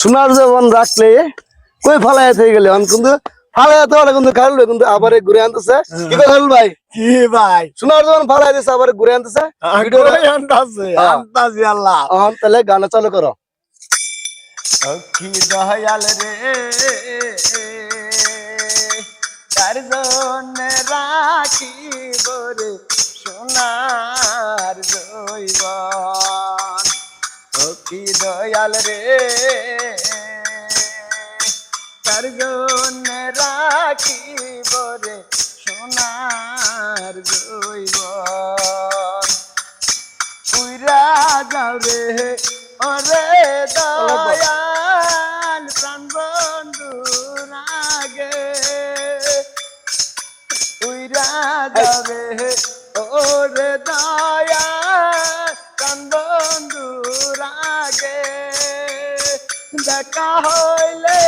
সোনার জীবন রাখলে কই ফালায় থেকে গেলে কিন্তু ফালায় তো ওরা কিন্তু খাইলো কিন্তু আবার ঘুরে আনতেছে কি কথা ভাই কি ভাই সোনার জীবন ফালায় দিছে আবার ঘুরে আনতেছে ভিডিওটা আন্তাজি আল্লাহ তাহলে গান চালু করো। কি দয়াল রে তার জন্য রাখিব রে সোনার জৈবন ও কি দয়াল রে তার জন্য রাখিব রে সোনার জৈবন উইরা যাও রে ওরে দয়াল প্রাণ বন্ধু রাগে উইরা যাও রে ওরে দয়াল প্রাণ বন্ধু রাগে দেখা হইলে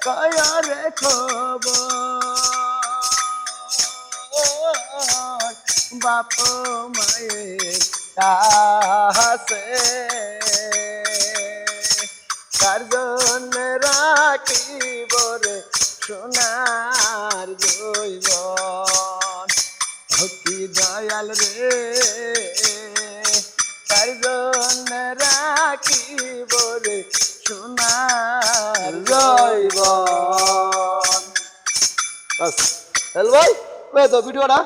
কয় রে খবর বাপ মায়ের কাছে কার জন্য রাখিব রে সোনার জৈবন কি দয়াল রে কার জন্য রাখিব রে সোনার জৈবন বাস ভাই কই তো ভিডিওটা